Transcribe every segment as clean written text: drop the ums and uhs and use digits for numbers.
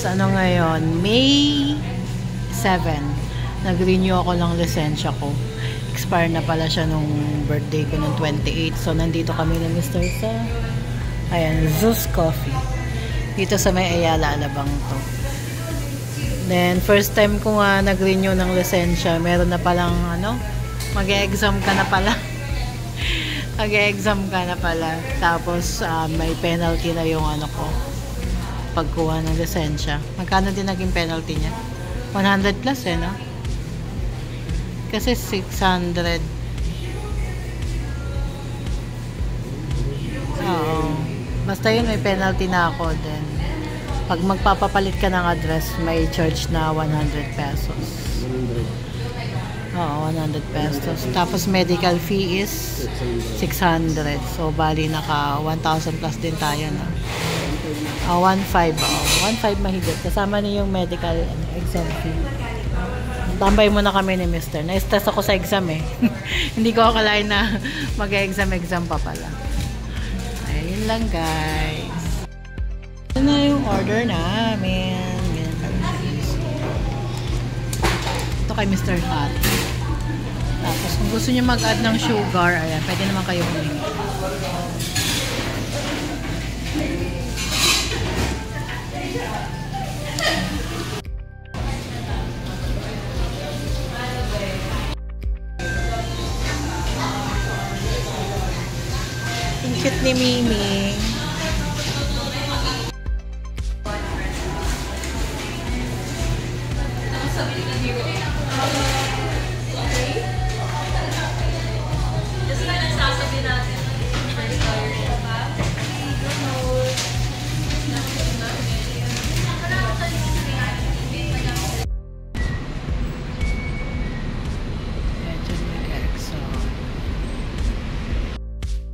ano ngayon? May 7. Nag-renew ako ng lisensya ko. Expire na pala siya nung birthday ko nung 28. So, nandito kami ni Mr. sa ayan, Zeus Coffee. Dito sa may Ayala, Alabang to. Then, first time ko nga nag-renew ng lisensya. Meron na palang, ano, mag-e-exam ka na pala. Mag-e-exam ka na pala. Tapos, may penalty na yung ano ko. Pagkuha ng lisensya. Magkano din naging penalty niya? 100 plus no? Kasi 600. Oo. Basta yun, may penalty na ako. Then, pag magpapapalit ka ng address, may charge na 100 pesos. Oo, 100 pesos. Tapos, medical fee is 600. So, bali naka 1,000 plus din tayo na. 1,500. 1,500 mahigit. Kasama niyo yung medical exam fee. Tambay muna kami ni Mr. Na-stress ako sa exam eh. Hindi ko akalain na mag-exam pa pala. Ayun lang guys. Ito na yung order namin. Ito kay Mr. Hot. Tapos kung gusto niyo mag-add ng sugar, ayan, pwede naman kayo humingi. Cute ni Mimi.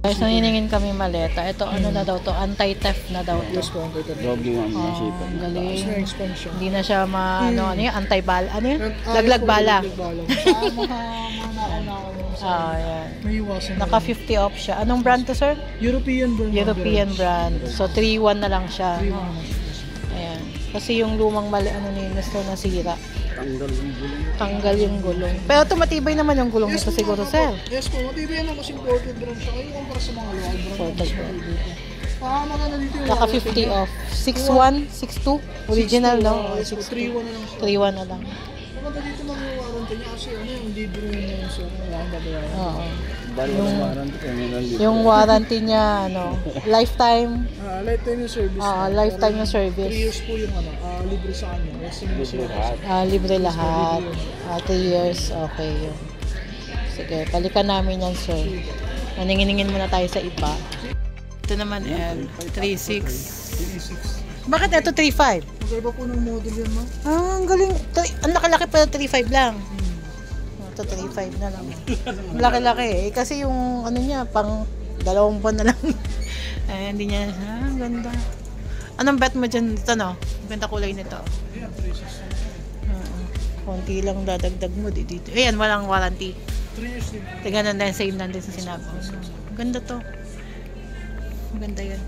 Guys, naniningin kami maleta. Ito ano na daw to, anti-theft na daw to. Yes po, anti-theft. Doggy one na shape. Ang galing. Hindi na siya ano yun, anti-bala. Ano yun? Laglag bala. Yan. Naka 50 off siya. Anong brand to, sir? European brand. European brand. So 3-1 na lang siya. Ayan. Kasi yung lumang mali, ano ni Mr. nasira. Tanggal yung gulong. Pero ito matibay naman yung gulong nito siguro, sir. Yes po, matibay yan. Mas imported brand siya. Kayo kumpara sa mga local brand. Maganda dito. Naka 50 off. 6-1, 6-2. Original, no? 3-1 na lang siya. 3-1 na lang. Maganda dito mag-warranty niya kasi ano yung libre niya yung sir. Oo. Yung warranty niya, ano, lifetime. Lifetime yung service. Lifetime yung service. 3 years po yung ano, libre sa kanya. Libre lahat. 3 years, okay yun. Sige, palikan namin yan, sir. Maningin-ingin muna tayo sa iba. Ito naman, 3.6. Bakit ito 3.5? Magkaiba po ng model yan, ma? Ang galing. Ang laki-laki pa 3.5 lang. Ito 3.5 na lang. Laki-laki eh. Kasi yung ano niya, pang 2 buwan na lang. Hindi niya, ang ganda. Anong bet mo dyan dito, no? Ganda kulay nito. Yeah, 3.6. Konti lang dadagdag mo dito. Ayan, walang warranty. 3 years din. Tingnan na same lang din sa sinabi. Ganda to. Ganda yan.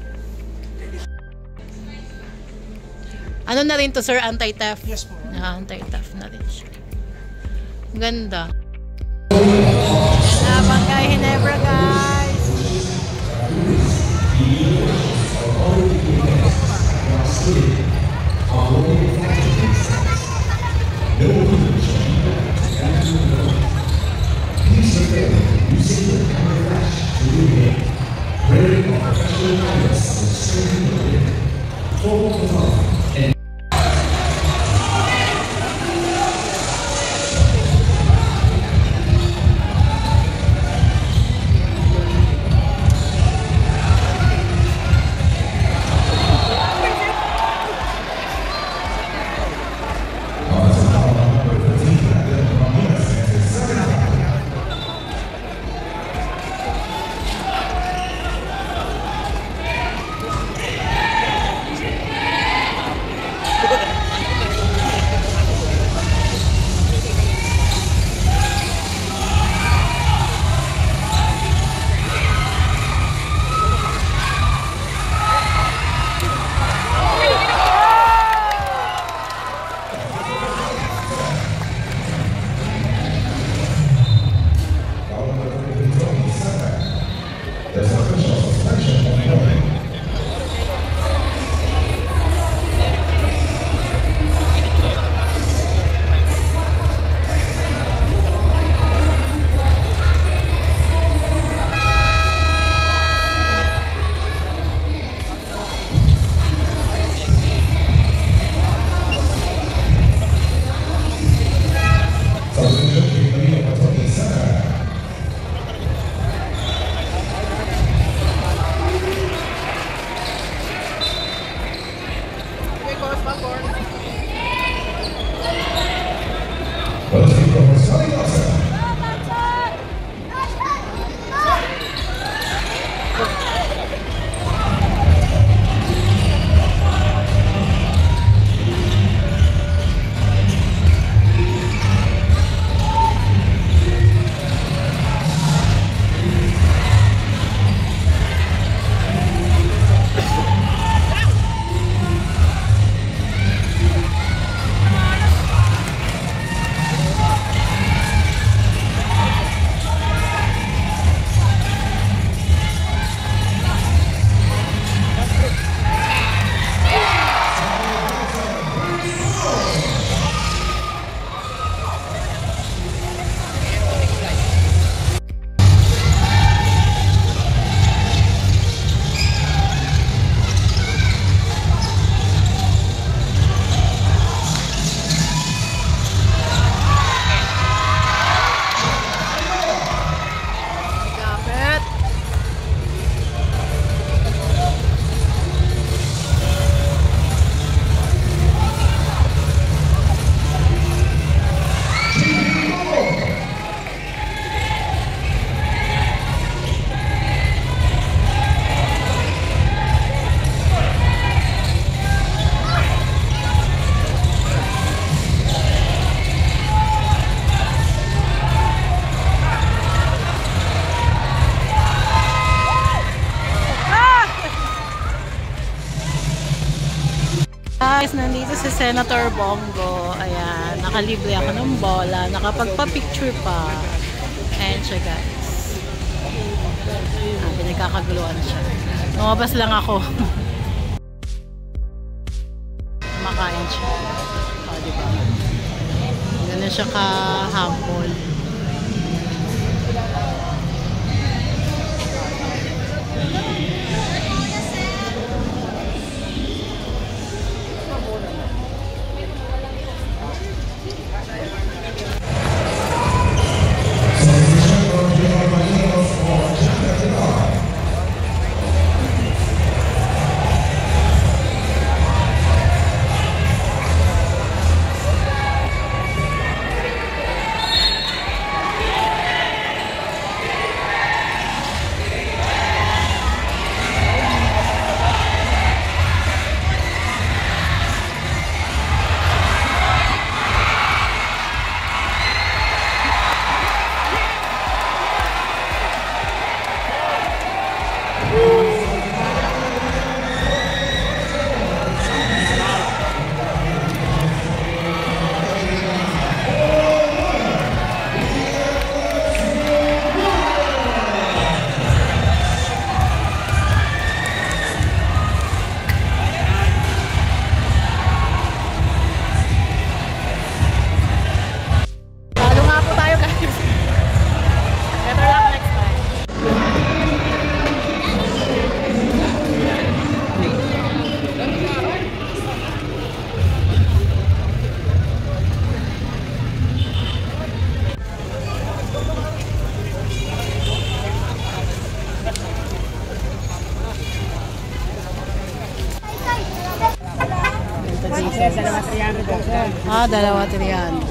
Ano na rin to, sir? Anti-theft? Yes po. Anti-theft na rin siya. Ganda. Barangay Ginebra, guys. guys, nandito si Senator Bongo. Ayan, nakalibre ako ng bola. Nakapagpa-picture pa. Ayan siya guys. Pinagkakaguluhan siya. Lumabas lang ako. Makain siya. O, diba? Ganun siya ka-humble. Dalawa 300.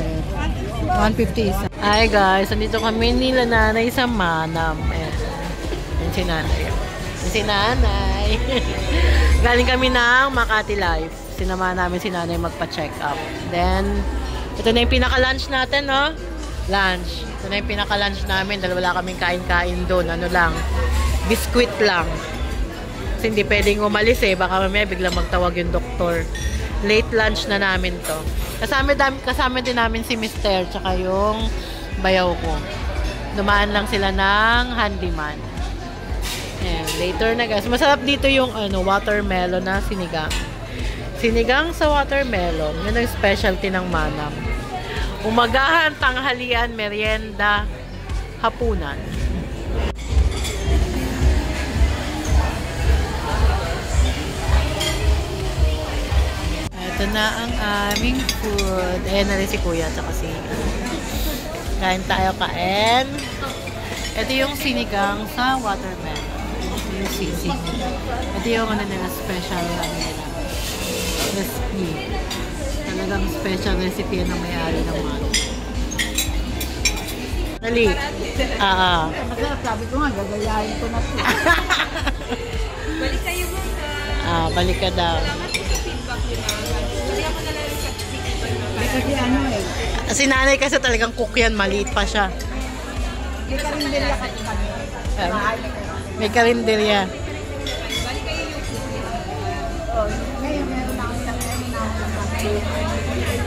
150 isa. Hi guys, nandito kami nila nanay sa Manam. Yan si nanay. Yan si nanay. Galing kami ng Makati Life. Sinama namin si nanay magpa-check up. Then, ito na yung pinaka-lunch natin, no? Lunch. Ito na yung pinaka-lunch namin dahil wala kaming kain-kain doon. Ano lang, biskuit lang. Kasi hindi pwedeng umalis baka mamaya biglang magtawag yung doktor. Late lunch na namin to. Kasama din namin si Mister tsaka yung bayaw ko. Dumaan lang sila ng handyman. Ayan, later na guys. Masarap dito yung watermelon na sinigang. Sinigang sa watermelon. Yun ang specialty ng Manam. Umagahan, tanghalian, merienda, hapunan. Ito na ang aming food. Ayan na rin si Kuya at si kain tayo kain. Ito yung sinigang sa watermelon. Ito yung sisig. Ito yung nila special recipe. Talagang special recipe yan ang may-ari ng Manam. Dali. Masarap, sabi ko nga, gagayahin ko na ito. Balik kayo mo. Balik ka daw. Kasi Si nanay kasi talagang cook yan, maliit pa siya. may karinderya kasi kami. May karinderya. Ngayon, meron na kami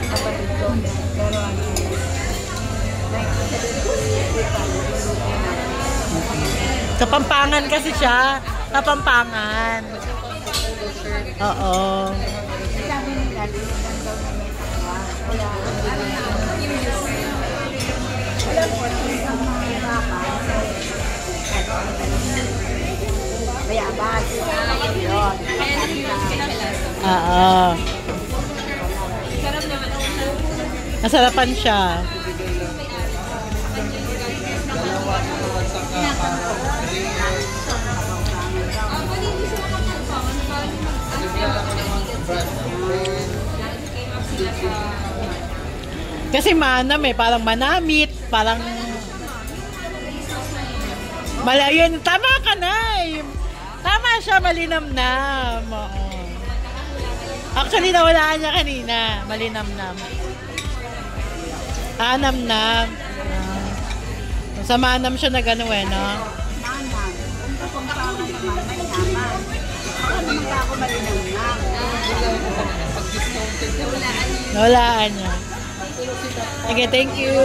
kapatid ko. Pero Kapampangan kasi siya. Kapampangan. Oo. sabi nila, lilitan daw na may takwa. Alam mo, isang mga baka, kaya ba? Yun. Oo. Masarapan siya. Kasi Manam parang manamit, parang malayon. Tama ka na Tama siya, malinamnam. Oo. Actually, nawalaan niya kanina. Malinamnam. Namnam. Sa Manam siya na gano'n no? Manam. Kung kapampangan naman, may naman. Baka naman ka ako malinamnam. Nawalaan niya. Sige, thank you.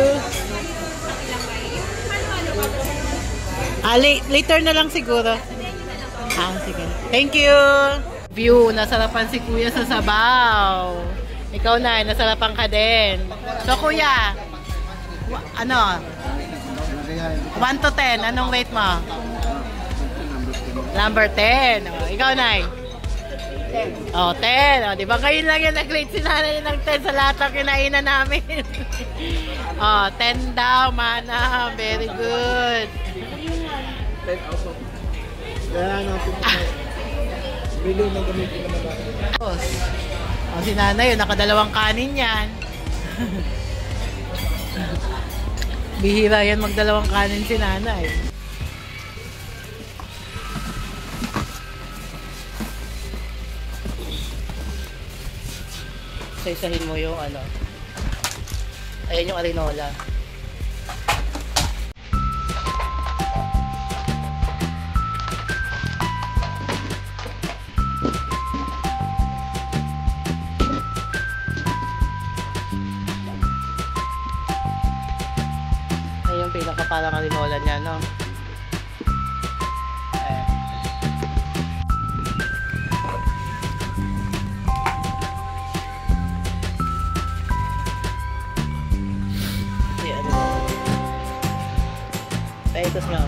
Later na lang siguro. Sige. Thank you. View, nasarapan si Kuya sa sabaw. Ikaw na, nasarapan ka din. So, Kuya, ano? 1 to 10, anong rate mo? Number 10. Oh, ikaw, Nay? 10. Oh, 10. Oh, di ba kayo lang yung nag-rate si Nanay ng 10 sa lahat ng kinainan namin? Oh, 10 daw, mana. Very good. 10 out of. Kaya natin bili na gamitin na ba? Oh, si Nanay, yun, nakadalawang kanin yan. Bihira yan magdalawang kanin si Nanay. Isa-isahin mo yung ano. Ayan yung arinola. Ayan yung pinaka parang arinola niya, no? Ito nga,